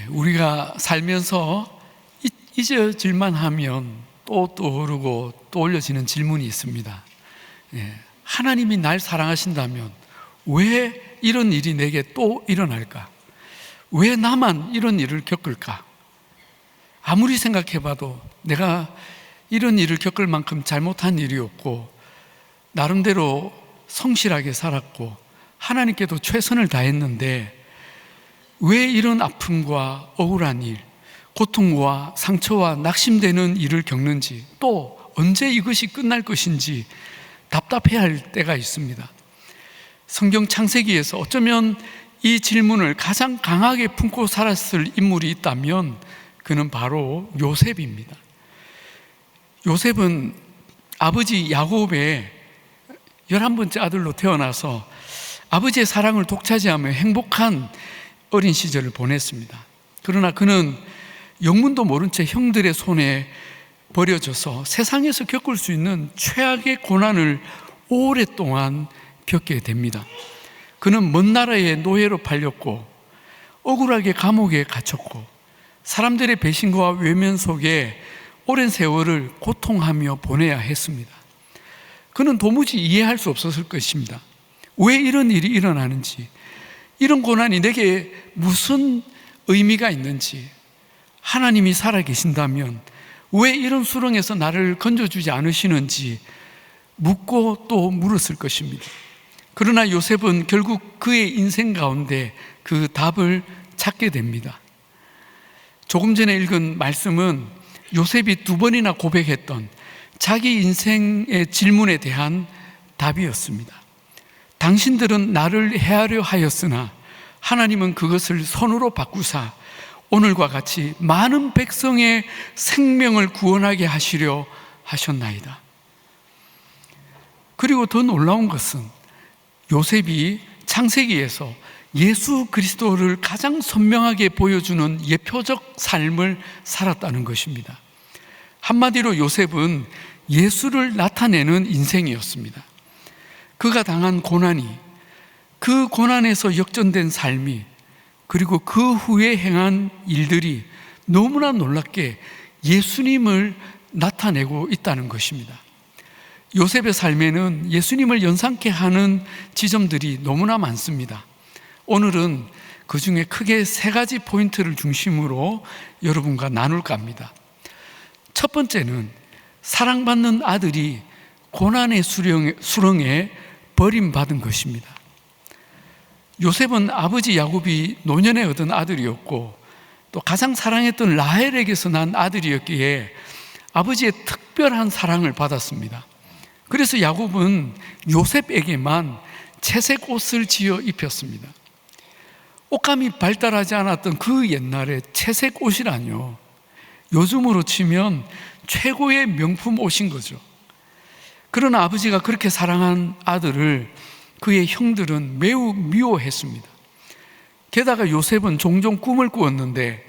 우리가 살면서 잊어질만 하면 또 떠오르고 또 올려지는 질문이 있습니다. 하나님이 날 사랑하신다면 왜 이런 일이 내게 또 일어날까? 왜 나만 이런 일을 겪을까? 아무리 생각해봐도 내가 이런 일을 겪을 만큼 잘못한 일이 없고 나름대로 성실하게 살았고 하나님께도 최선을 다했는데 왜 이런 아픔과 억울한 일, 고통과 상처와 낙심되는 일을 겪는지, 또 언제 이것이 끝날 것인지 답답해할 때가 있습니다. 성경 창세기에서 어쩌면 이 질문을 가장 강하게 품고 살았을 인물이 있다면 그는 바로 요셉입니다. 요셉은 아버지 야곱의 11번째 아들로 태어나서 아버지의 사랑을 독차지하며 행복한 어린 시절을 보냈습니다. 그러나 그는 영문도 모른 채 형들의 손에 버려져서 세상에서 겪을 수 있는 최악의 고난을 오랫동안 겪게 됩니다. 그는 먼 나라의 노예로 팔렸고 억울하게 감옥에 갇혔고 사람들의 배신과 외면 속에 오랜 세월을 고통하며 보내야 했습니다. 그는 도무지 이해할 수 없었을 것입니다. 왜 이런 일이 일어나는지, 이런 고난이 내게 무슨 의미가 있는지, 하나님이 살아계신다면 왜 이런 수렁에서 나를 건져주지 않으시는지 묻고 또 물었을 것입니다. 그러나 요셉은 결국 그의 인생 가운데 그 답을 찾게 됩니다. 조금 전에 읽은 말씀은 요셉이 2번이나 고백했던 자기 인생의 질문에 대한 답이었습니다. 당신들은 나를 해하려 하였으나 하나님은 그것을 선으로 바꾸사 오늘과 같이 많은 백성의 생명을 구원하게 하시려 하셨나이다. 그리고 더 놀라운 것은 요셉이 창세기에서 예수 그리스도를 가장 선명하게 보여주는 예표적 삶을 살았다는 것입니다. 한마디로 요셉은 예수를 나타내는 인생이었습니다. 그가 당한 고난이, 그 고난에서 역전된 삶이, 그리고 그 후에 행한 일들이 너무나 놀랍게 예수님을 나타내고 있다는 것입니다. 요셉의 삶에는 예수님을 연상케 하는 지점들이 너무나 많습니다. 오늘은 그 중에 크게 3가지 포인트를 중심으로 여러분과 나눌까 합니다. 첫 번째는 사랑받는 아들이 고난의 수렁에 버림받은 것입니다. 요셉은 아버지 야곱이 노년에 얻은 아들이었고 또 가장 사랑했던 라헬에게서 난 아들이었기에 아버지의 특별한 사랑을 받았습니다. 그래서 야곱은 요셉에게만 채색 옷을 지어 입혔습니다. 옷감이 발달하지 않았던 그 옛날에 채색 옷이라뇨, 요즘으로 치면 최고의 명품 옷인 거죠. 그러나 아버지가 그렇게 사랑한 아들을 그의 형들은 매우 미워했습니다. 게다가 요셉은 종종 꿈을 꾸었는데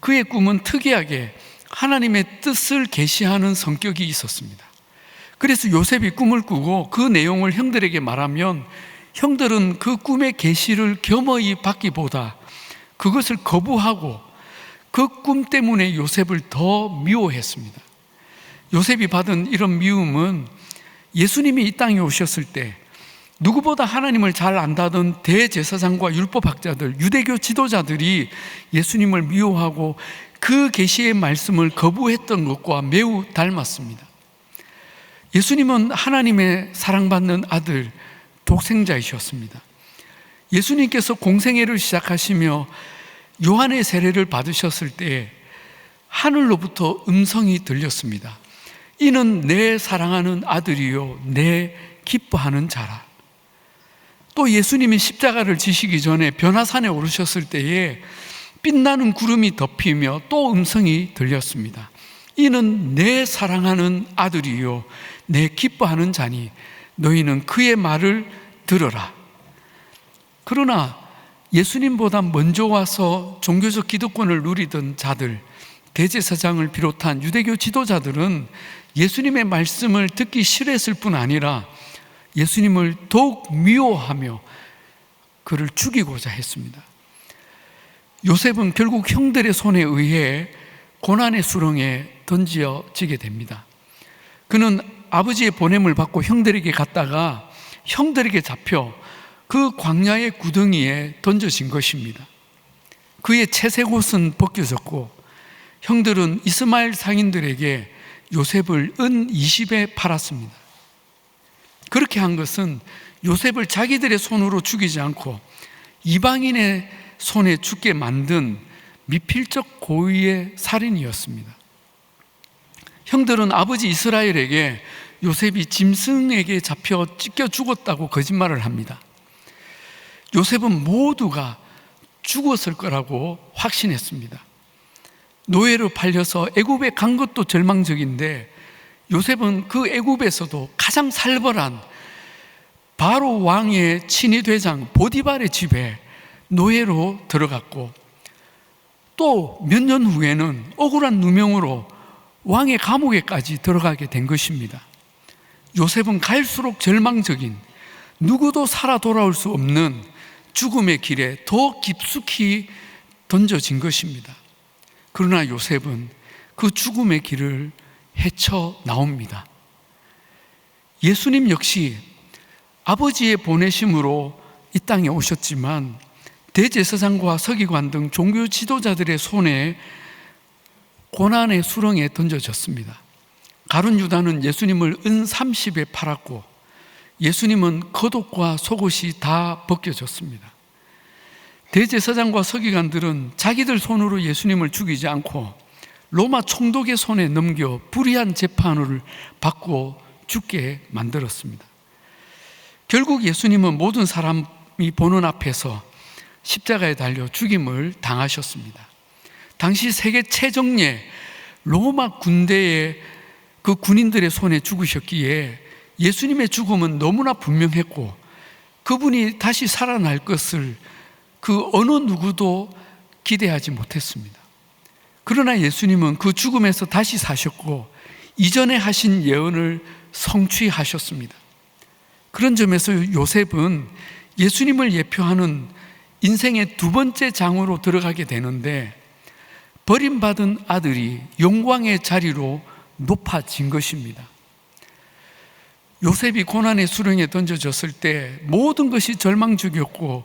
그의 꿈은 특이하게 하나님의 뜻을 계시하는 성격이 있었습니다. 그래서 요셉이 꿈을 꾸고 그 내용을 형들에게 말하면 형들은 그 꿈의 계시를 겸허히 받기보다 그것을 거부하고 그 꿈 때문에 요셉을 더 미워했습니다. 요셉이 받은 이런 미움은 예수님이 이 땅에 오셨을 때 누구보다 하나님을 잘 안다던 대제사장과 율법학자들, 유대교 지도자들이 예수님을 미워하고 그 계시의 말씀을 거부했던 것과 매우 닮았습니다. 예수님은 하나님의 사랑받는 아들, 독생자이셨습니다. 예수님께서 공생애를 시작하시며 요한의 세례를 받으셨을 때 하늘로부터 음성이 들렸습니다. 이는 내 사랑하는 아들이요 내 기뻐하는 자라. 또 예수님이 십자가를 지시기 전에 변화산에 오르셨을 때에 빛나는 구름이 덮이며 또 음성이 들렸습니다. 이는 내 사랑하는 아들이요 내 기뻐하는 자니 너희는 그의 말을 들어라. 그러나 예수님보다 먼저 와서 종교적 기득권을 누리던 자들, 대제사장을 비롯한 유대교 지도자들은 예수님의 말씀을 듣기 싫어했을 뿐 아니라 예수님을 더욱 미워하며 그를 죽이고자 했습니다. 요셉은 결국 형들의 손에 의해 고난의 수렁에 던져지게 됩니다. 그는 아버지의 보냄을 받고 형들에게 갔다가 형들에게 잡혀 그 광야의 구덩이에 던져진 것입니다. 그의 채색 옷은 벗겨졌고 형들은 이스마엘 상인들에게 요셉을 은 20에 팔았습니다. 그렇게 한 것은 요셉을 자기들의 손으로 죽이지 않고 이방인의 손에 죽게 만든 미필적 고의의 살인이었습니다. 형들은 아버지 이스라엘에게 요셉이 짐승에게 잡혀 찢겨 죽었다고 거짓말을 합니다. 요셉은 모두가 죽었을 거라고 확신했습니다. 노예로 팔려서 애굽에 간 것도 절망적인데 요셉은 그 애굽에서도 가장 살벌한 바로 왕의 친위 대장 보디발의 집에 노예로 들어갔고 또 몇 년 후에는 억울한 누명으로 왕의 감옥에까지 들어가게 된 것입니다. 요셉은 갈수록 절망적인, 누구도 살아 돌아올 수 없는 죽음의 길에 더 깊숙이 던져진 것입니다. 그러나 요셉은 그 죽음의 길을 헤쳐 나옵니다. 예수님 역시 아버지의 보내심으로 이 땅에 오셨지만 대제사장과 서기관 등 종교 지도자들의 손에 고난의 수렁에 던져졌습니다. 가룟 유다는 예수님을 은 30에 팔았고 예수님은 겉옷과 속옷이 다 벗겨졌습니다. 대제사장과 서기관들은 자기들 손으로 예수님을 죽이지 않고 로마 총독의 손에 넘겨 불의한 재판을 받고 죽게 만들었습니다. 결국 예수님은 모든 사람이 보는 앞에서 십자가에 달려 죽임을 당하셨습니다. 당시 세계 최정예 로마 군대의 그 군인들의 손에 죽으셨기에 예수님의 죽음은 너무나 분명했고 그분이 다시 살아날 것을 그 어느 누구도 기대하지 못했습니다. 그러나 예수님은 그 죽음에서 다시 사셨고 이전에 하신 예언을 성취하셨습니다. 그런 점에서 요셉은 예수님을 예표하는 인생의 두 번째 장으로 들어가게 되는데 버림받은 아들이 영광의 자리로 높아진 것입니다. 요셉이 고난의 수렁에 던져졌을 때 모든 것이 절망적이었고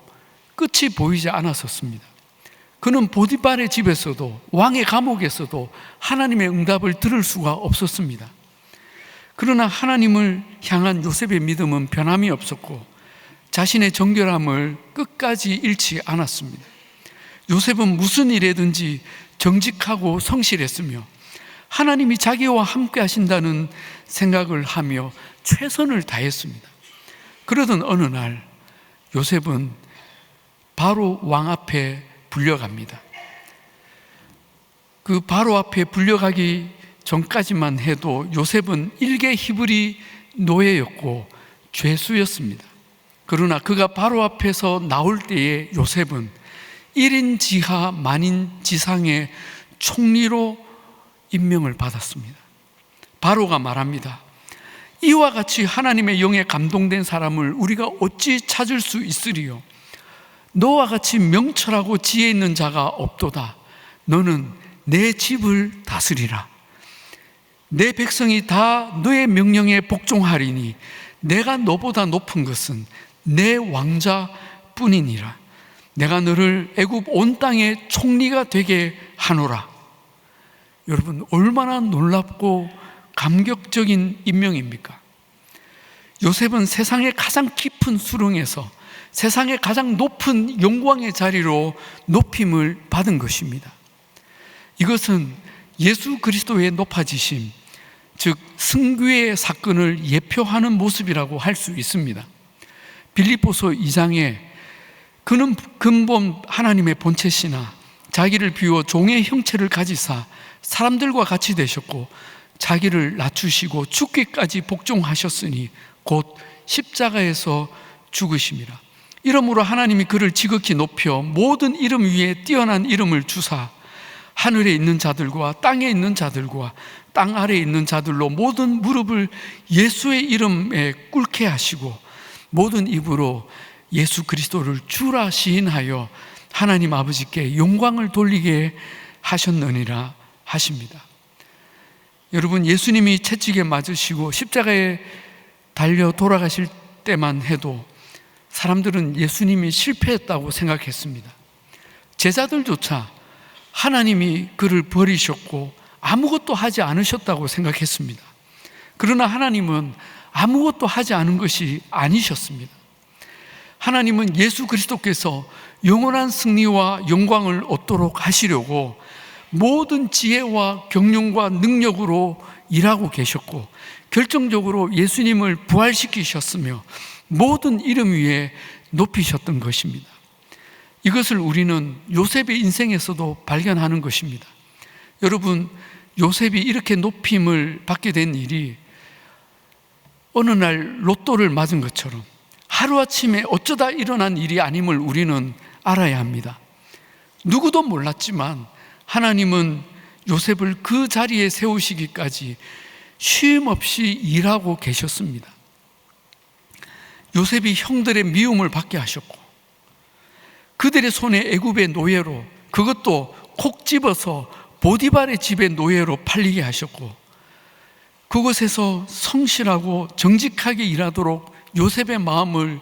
끝이 보이지 않았었습니다. 그는 보디발의 집에서도 왕의 감옥에서도 하나님의 응답을 들을 수가 없었습니다. 그러나 하나님을 향한 요셉의 믿음은 변함이 없었고 자신의 정결함을 끝까지 잃지 않았습니다. 요셉은 무슨 일에든지 정직하고 성실했으며 하나님이 자기와 함께 하신다는 생각을 하며 최선을 다했습니다. 그러던 어느 날 요셉은 바로 왕 앞에 불려갑니다. 그 바로 앞에 불려가기 전까지만 해도 요셉은 일개 히브리 노예였고 죄수였습니다. 그러나 그가 바로 앞에서 나올 때에 요셉은 1인 지하 만인 지상의 총리로 임명을 받았습니다. 바로가 말합니다. 이와 같이 하나님의 영에 감동된 사람을 우리가 어찌 찾을 수 있으리요? 너와 같이 명철하고 지혜 있는 자가 없도다. 너는 내 집을 다스리라. 내 백성이 다 너의 명령에 복종하리니 내가 너보다 높은 것은 내 왕자뿐이니라. 내가 너를 애굽 온 땅의 총리가 되게 하노라. 여러분, 얼마나 놀랍고 감격적인 임명입니까? 요셉은 세상의 가장 깊은 수렁에서 세상의 가장 높은 영광의 자리로 높임을 받은 것입니다. 이것은 예수 그리스도의 높아지심, 즉 승귀의 사건을 예표하는 모습이라고 할 수 있습니다. 빌립보서 2장에 그는 근본 하나님의 본체시나 자기를 비워 종의 형체를 가지사 사람들과 같이 되셨고 자기를 낮추시고 죽기까지 복종하셨으니 곧 십자가에서 죽으심이라. 이러므로 하나님이 그를 지극히 높여 모든 이름 위에 뛰어난 이름을 주사 하늘에 있는 자들과 땅에 있는 자들과 땅 아래에 있는 자들로 모든 무릎을 예수의 이름에 꿇게 하시고 모든 입으로 예수 그리스도를 주라 시인하여 하나님 아버지께 영광을 돌리게 하셨느니라 하십니다. 여러분, 예수님이 채찍에 맞으시고 십자가에 달려 돌아가실 때만 해도 사람들은 예수님이 실패했다고 생각했습니다. 제자들조차 하나님이 그를 버리셨고 아무것도 하지 않으셨다고 생각했습니다. 그러나 하나님은 아무것도 하지 않은 것이 아니셨습니다. 하나님은 예수 그리스도께서 영원한 승리와 영광을 얻도록 하시려고 모든 지혜와 경륜과 능력으로 일하고 계셨고, 결정적으로 예수님을 부활시키셨으며 모든 이름 위에 높이셨던 것입니다. 이것을 우리는 요셉의 인생에서도 발견하는 것입니다. 여러분, 요셉이 이렇게 높임을 받게 된 일이 어느 날 로또를 맞은 것처럼 하루아침에 어쩌다 일어난 일이 아님을 우리는 알아야 합니다. 누구도 몰랐지만 하나님은 요셉을 그 자리에 세우시기까지 쉼 없이 일하고 계셨습니다. 요셉이 형들의 미움을 받게 하셨고, 그들의 손에 애굽의 노예로, 그것도 콕 집어서 보디발의 집의 노예로 팔리게 하셨고, 그곳에서 성실하고 정직하게 일하도록 요셉의 마음을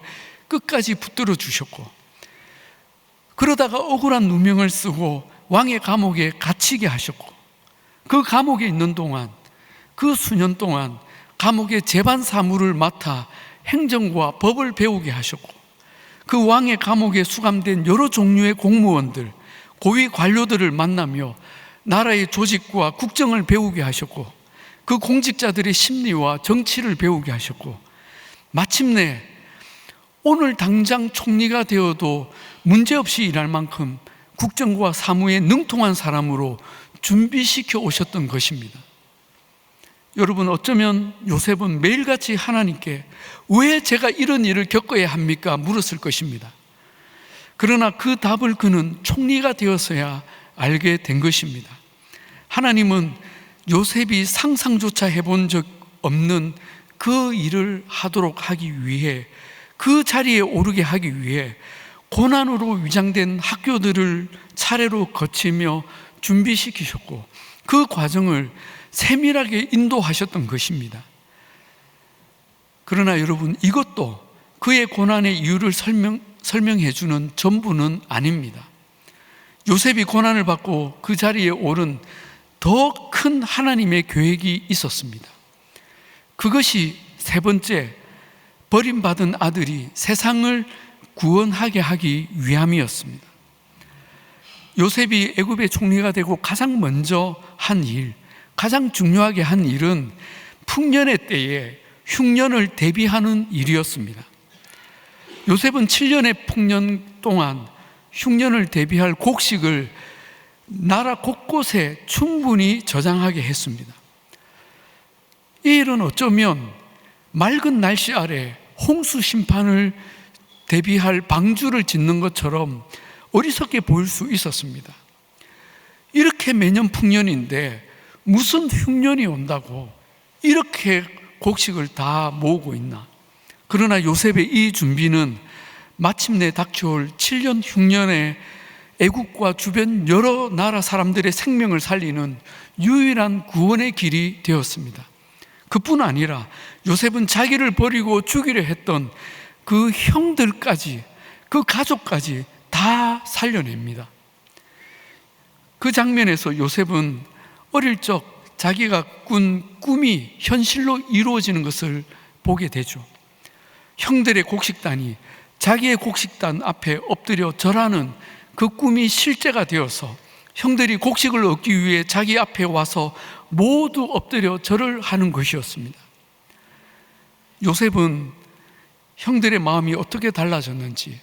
끝까지 붙들어 주셨고, 그러다가 억울한 누명을 쓰고 왕의 감옥에 갇히게 하셨고, 그 감옥에 있는 동안, 그 수년 동안 감옥의 재반 사무를 맡아 행정과 법을 배우게 하셨고, 그 왕의 감옥에 수감된 여러 종류의 공무원들, 고위 관료들을 만나며 나라의 조직과 국정을 배우게 하셨고, 그 공직자들의 심리와 정치를 배우게 하셨고, 마침내 오늘 당장 총리가 되어도 문제없이 일할 만큼 국정과 사무에 능통한 사람으로 준비시켜 오셨던 것입니다. 여러분, 어쩌면 요셉은 매일같이 하나님께 왜 제가 이런 일을 겪어야 합니까? 물었을 것입니다. 그러나 그 답을 그는 총리가 되어서야 알게 된 것입니다. 하나님은 요셉이 상상조차 해본 적 없는 그 일을 하도록 하기 위해, 그 자리에 오르게 하기 위해 고난으로 위장된 학교들을 차례로 거치며 준비시키셨고, 그 과정을 세밀하게 인도하셨던 것입니다. 그러나 여러분, 이것도 그의 고난의 이유를 설명해 주는 전부는 아닙니다. 요셉이 고난을 받고 그 자리에 오른 더 큰 하나님의 계획이 있었습니다. 그것이 세 번째, 버림받은 아들이 세상을 구원하게 하기 위함이었습니다. 요셉이 애굽의 총리가 되고 가장 먼저 한 일, 가장 중요하게 한 일은 풍년의 때에 흉년을 대비하는 일이었습니다. 요셉은 7년의 풍년 동안 흉년을 대비할 곡식을 나라 곳곳에 충분히 저장하게 했습니다. 이 일은 어쩌면 맑은 날씨 아래 홍수 심판을 대비할 방주를 짓는 것처럼 어리석게 보일 수 있었습니다. 이렇게 매년 풍년인데 무슨 흉년이 온다고 이렇게 곡식을 다 모으고 있나? 그러나 요셉의 이 준비는 마침내 닥쳐올 7년 흉년에 애국과 주변 여러 나라 사람들의 생명을 살리는 유일한 구원의 길이 되었습니다. 그뿐 아니라 요셉은 자기를 버리고 죽이려 했던 그 형들까지, 그 가족까지 다 살려냅니다. 그 장면에서 요셉은 어릴 적 자기가 꾼 꿈이 현실로 이루어지는 것을 보게 되죠. 형들의 곡식단이 자기의 곡식단 앞에 엎드려 절하는 그 꿈이 실제가 되어서 형들이 곡식을 얻기 위해 자기 앞에 와서 모두 엎드려 절을 하는 것이었습니다. 요셉은 형들의 마음이 어떻게 달라졌는지,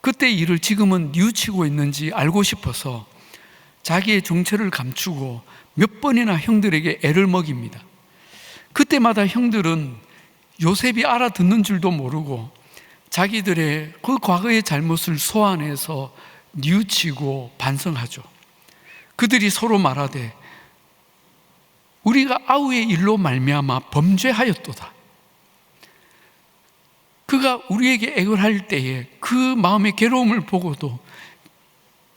그때 일을 지금은 뉘우치고 있는지 알고 싶어서 자기의 정체를 감추고 몇 번이나 형들에게 애를 먹입니다. 그때마다 형들은 요셉이 알아듣는 줄도 모르고 자기들의 그 과거의 잘못을 소환해서 뉘우치고 반성하죠. 그들이 서로 말하되 우리가 아우의 일로 말미암아 범죄하였도다. 그가 우리에게 애걸할 때에 그 마음의 괴로움을 보고도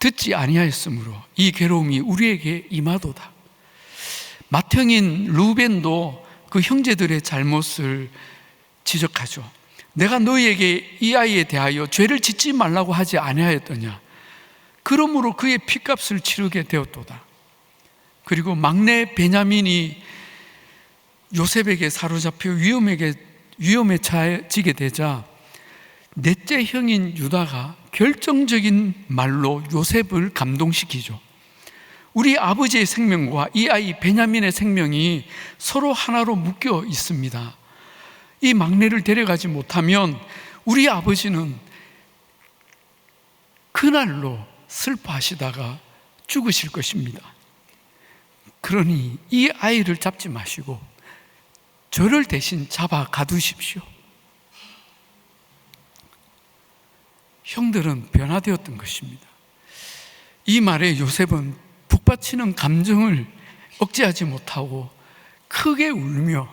듣지 아니하였으므로 이 괴로움이 우리에게 임하도다. 맏형인 루벤도 그 형제들의 잘못을 지적하죠. 내가 너희에게 이 아이에 대하여 죄를 짓지 말라고 하지 아니하였더냐. 그러므로 그의 핏값을 치르게 되었도다. 그리고 막내 베냐민이 요셉에게 사로잡혀 위험에 처해지게 되자 넷째 형인 유다가 결정적인 말로 요셉을 감동시키죠. 우리 아버지의 생명과 이 아이 베냐민의 생명이 서로 하나로 묶여 있습니다. 이 막내를 데려가지 못하면 우리 아버지는 그날로 슬퍼하시다가 죽으실 것입니다. 그러니 이 아이를 잡지 마시고 저를 대신 잡아 가두십시오. 형들은 변화되었던 것입니다. 이 말에 요셉은 북받치는 감정을 억제하지 못하고 크게 울며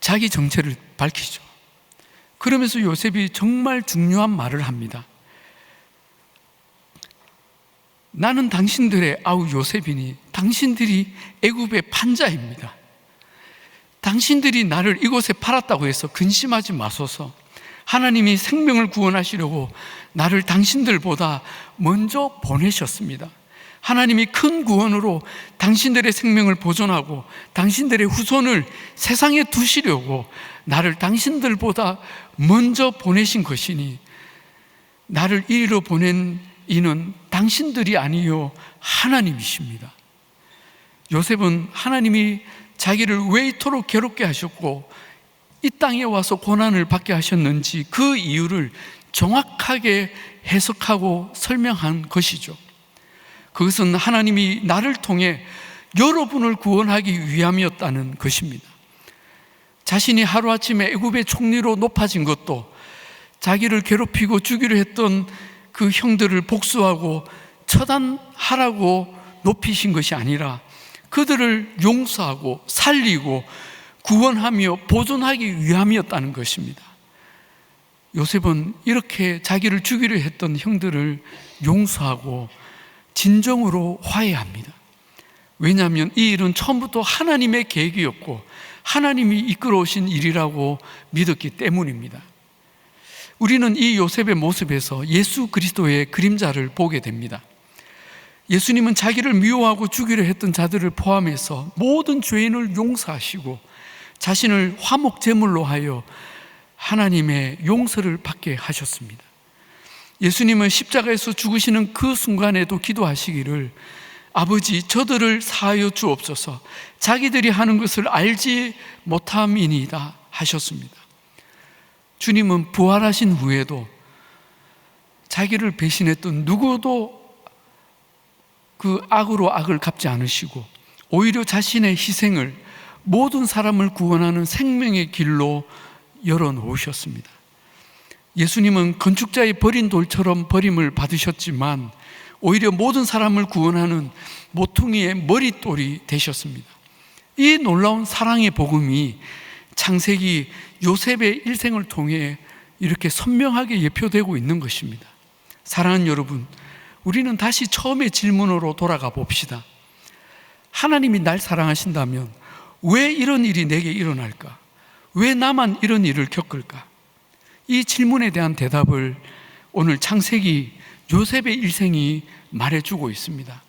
자기 정체를 밝히죠. 그러면서 요셉이 정말 중요한 말을 합니다. 나는 당신들의 아우 요셉이니 당신들이 애굽의 판자입니다. 당신들이 나를 이곳에 팔았다고 해서 근심하지 마소서. 하나님이 생명을 구원하시려고 나를 당신들보다 먼저 보내셨습니다. 하나님이 큰 구원으로 당신들의 생명을 보존하고 당신들의 후손을 세상에 두시려고 나를 당신들보다 먼저 보내신 것이니 나를 이리로 보낸 이는 당신들이 아니요 하나님이십니다. 요셉은 하나님이 자기를 왜 이토록 괴롭게 하셨고 이 땅에 와서 고난을 받게 하셨는지 그 이유를 정확하게 해석하고 설명한 것이죠. 그것은 하나님이 나를 통해 여러분을 구원하기 위함이었다는 것입니다. 자신이 하루아침에 애굽의 총리로 높아진 것도 자기를 괴롭히고 죽이려 했던 그 형들을 복수하고 처단하라고 높이신 것이 아니라 그들을 용서하고 살리고 구원하며 보존하기 위함이었다는 것입니다. 요셉은 이렇게 자기를 죽이려 했던 형들을 용서하고 진정으로 화해합니다. 왜냐하면 이 일은 처음부터 하나님의 계획이었고 하나님이 이끌어 오신 일이라고 믿었기 때문입니다. 우리는 이 요셉의 모습에서 예수 그리스도의 그림자를 보게 됩니다. 예수님은 자기를 미워하고 죽이려 했던 자들을 포함해서 모든 죄인을 용서하시고 자신을 화목 제물로 하여 하나님의 용서를 받게 하셨습니다. 예수님은 십자가에서 죽으시는 그 순간에도 기도하시기를 아버지 저들을 사하여 주옵소서 자기들이 하는 것을 알지 못함이니이다 하셨습니다. 주님은 부활하신 후에도 자기를 배신했던 누구도 그 악으로 악을 갚지 않으시고 오히려 자신의 희생을 모든 사람을 구원하는 생명의 길로 열어놓으셨습니다. 예수님은 건축자의 버린 돌처럼 버림을 받으셨지만 오히려 모든 사람을 구원하는 모퉁이의 머릿돌이 되셨습니다. 이 놀라운 사랑의 복음이 창세기 요셉의 일생을 통해 이렇게 선명하게 예표되고 있는 것입니다. 사랑하는 여러분, 우리는 다시 처음의 질문으로 돌아가 봅시다. 하나님이 날 사랑하신다면 왜 이런 일이 내게 일어날까? 왜 나만 이런 일을 겪을까? 이 질문에 대한 대답을 오늘 창세기 요셉의 일생이 말해주고 있습니다.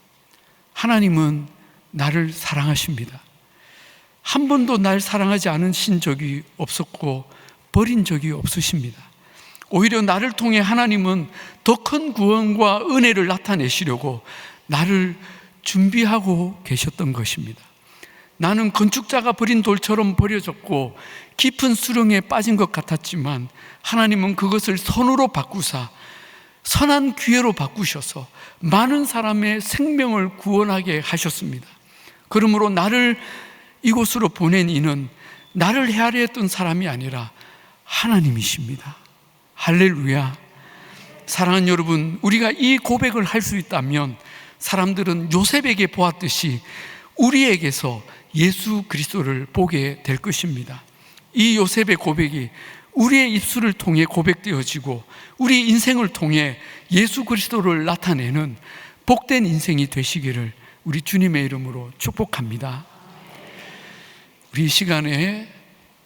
하나님은 나를 사랑하십니다. 한 번도 날 사랑하지 않으신 적이 없었고 버린 적이 없으십니다. 오히려 나를 통해 하나님은 더 큰 구원과 은혜를 나타내시려고 나를 준비하고 계셨던 것입니다. 나는 건축자가 버린 돌처럼 버려졌고 깊은 수렁에 빠진 것 같았지만 하나님은 그것을 선으로 바꾸사 선한 기회로 바꾸셔서 많은 사람의 생명을 구원하게 하셨습니다. 그러므로 나를 이곳으로 보낸 이는 나를 헤아려 했던 사람이 아니라 하나님이십니다. 할렐루야. 사랑하는 여러분, 우리가 이 고백을 할 수 있다면 사람들은 요셉에게 보았듯이 우리에게서 예수 그리스도를 보게 될 것입니다. 이 요셉의 고백이 우리의 입술을 통해 고백되어지고 우리 인생을 통해 예수 그리스도를 나타내는 복된 인생이 되시기를 우리 주님의 이름으로 축복합니다. 우리 이 시간에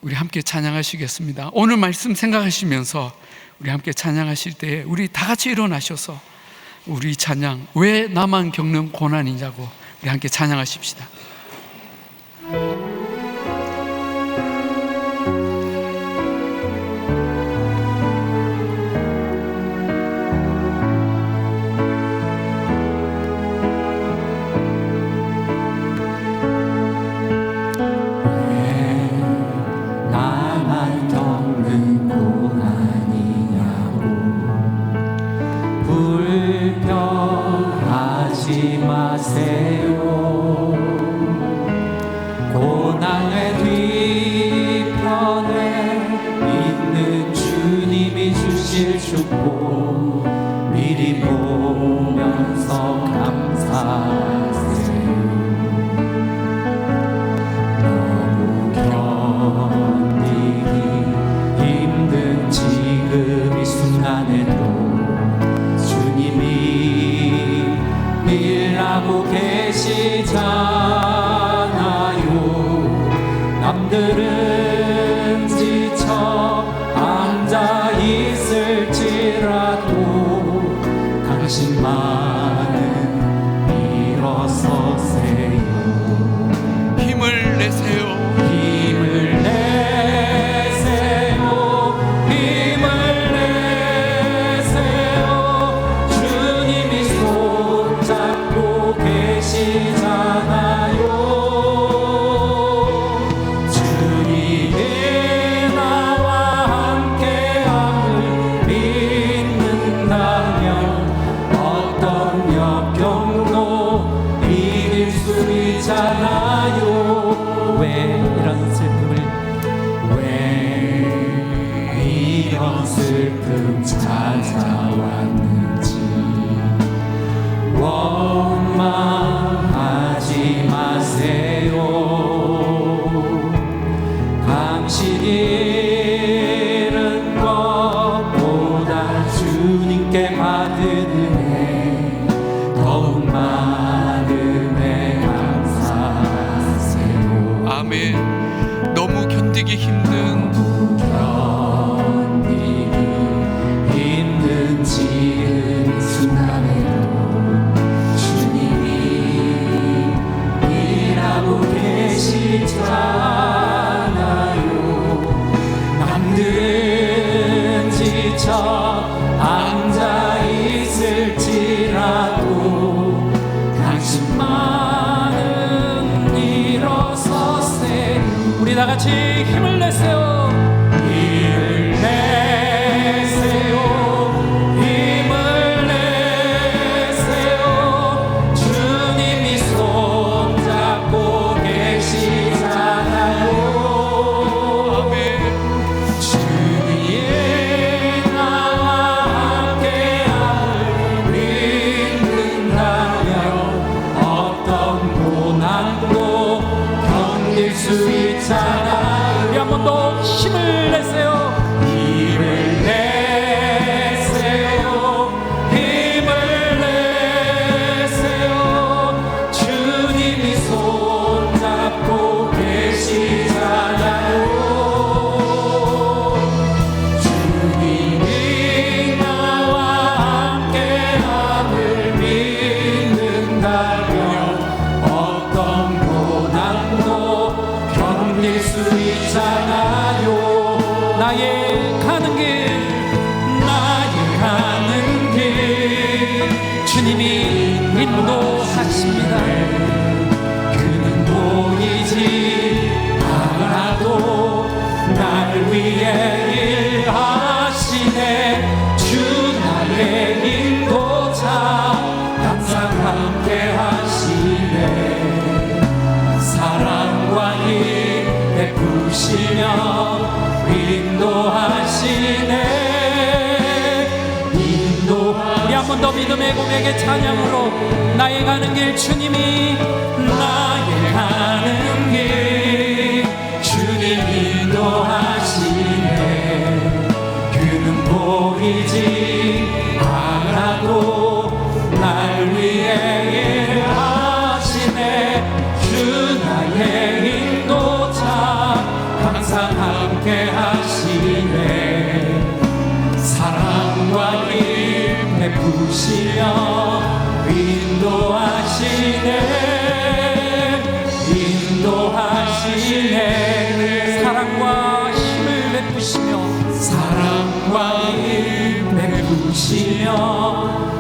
우리 함께 찬양하시겠습니다. 오늘 말씀 생각하시면서 우리 함께 찬양하실 때 우리 다 같이 일어나셔서 우리 찬양, 왜 나만 겪는 고난이냐고 우리 함께 찬양하십시다. 불평하지 마세요. 고난의 뒤편에 있는 주님이 주실 축복 미리 보면서 감사하세요. 너무 견디기 힘든 지금 이 순간에도 일하고 계시잖아요. 남들은 지쳐 앉아 있을지라도 당신만은 일어서세요. 힘을 내세요. 힘을 내세요. 힘을 내세요. 주님이 손잡고 계시잖아요. 주님이 나와 함께함을 믿는다면 어떤 역경도 이길 수 있잖아요. 왜 이런 슬픔을 왜 이런 슬픔 찾아왔는지 원망하지 마세요. 당신 잃은 것보다 주님께 받은 은혜 더욱 많음에 감사하세요. 아멘. 너무 견디기 힘든 지금 이 순간에도 주님이 일하고 계시잖아요. 남들은 지쳐 앉아 있을지라도 당신만은 일어서세요. 우리 다 같이 힘을 내세요. 힘을 내세요. 힘을 내세요. 주님이 손잡고 계시잖아요. 아멘. 주님이 나와 함께함을 믿는다면 어떤 고난도 견딜 수 있잖아요. 우리 한 번 더 힘을 내세요. 힘을 내세요. 힘을 내세요. 주님이 손잡고 계시잖아요. 주님이 나와 함께함을 믿는다면 어떤 고난도 견딜 수 있잖아요. 나의 가는 길 주님이 인도하십니다. 그는 보이지 않아도 나를 위해 일하시네. 주 나의 인도자 항상 함께 하시네. 사랑과 힘 베푸시며 인도하시네. 우리 한 번 더 믿음의 고백의 찬양으로 나의 가는 길 주님이 나의 가는 길 주님이 인도하시네. 베푸시며 인도하시네 사랑과 힘을 베푸시며